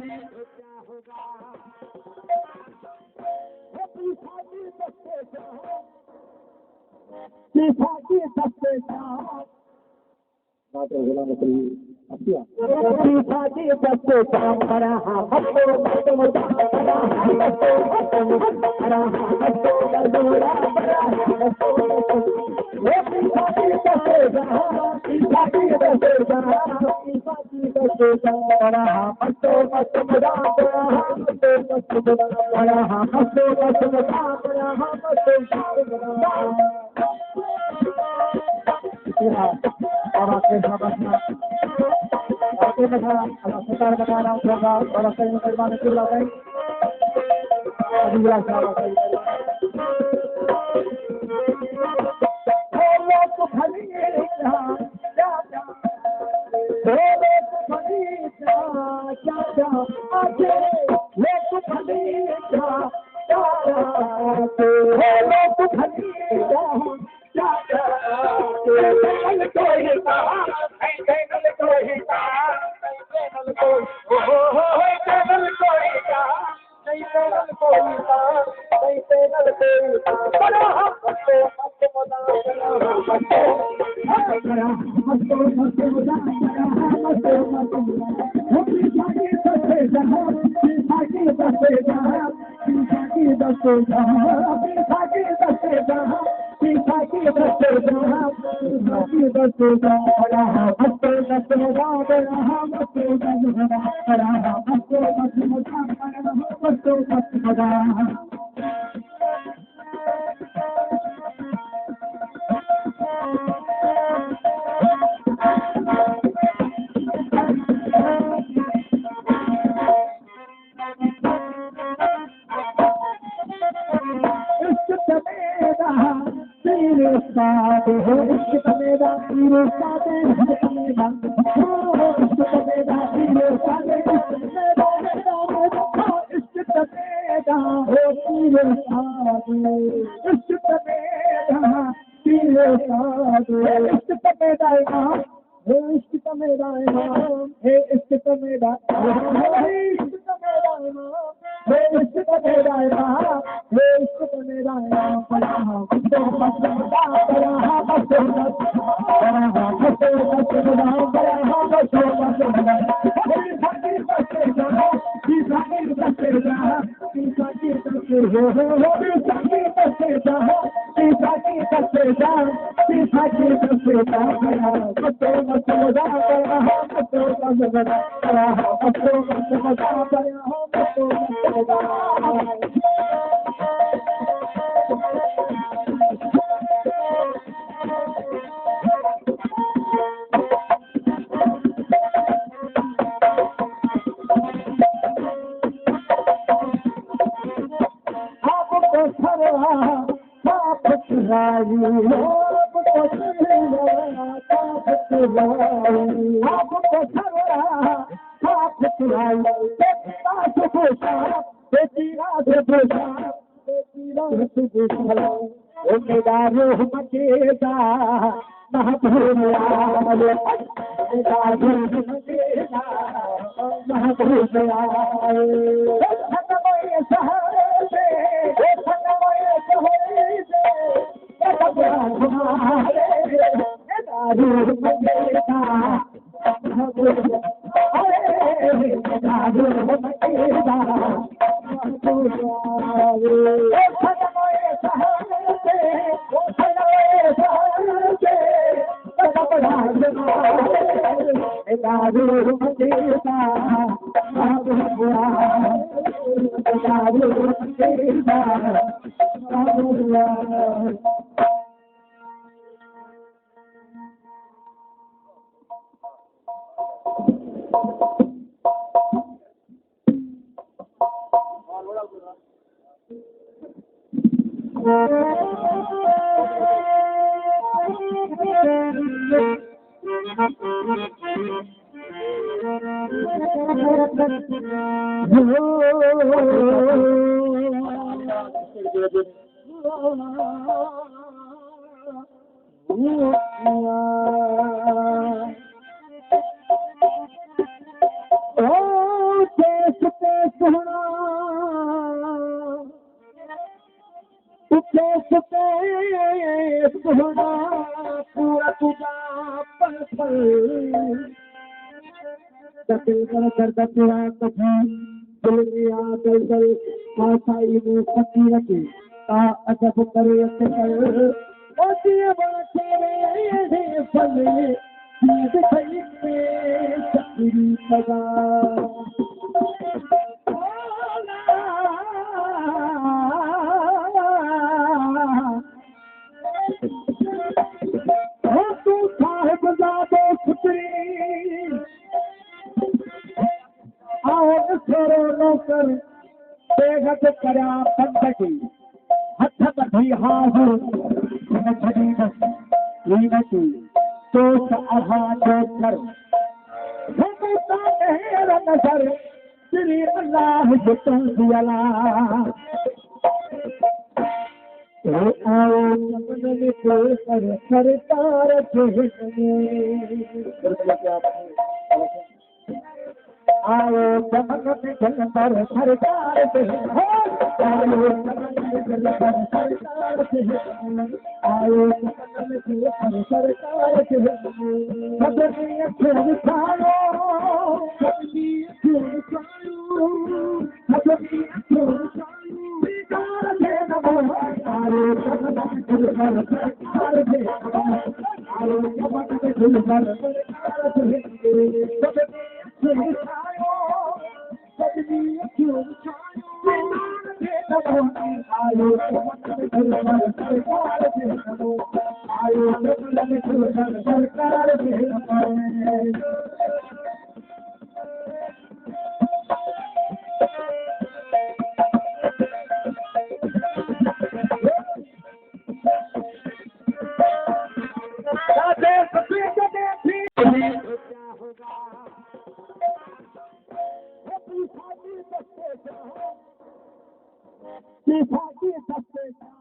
क्या होगा पीछा की सबसे पीछा की सबसे पीछा की सबसे काम करा और आपके सरकार बता रहा हूँ और अपने मुसलमान होगा पूरा तुझा पल दिल कर दर्द कभी दिल में दल आशाई में फकीरत ता अजब करे कर ओ दिए बचे फल चीज सही में चक्री लगा तू साहिब जादो खुतरी आओ छोरो नौकर बेगत करा बंदगी हथ कढी हाहु न छड़ी बस लीनती सोच आहा जो कर हमता मेरा नजर श्री अल्लाह जुतन दियला आओ कमल को सरकार आओ चमक जल पर सरकार आओ आओ सरकार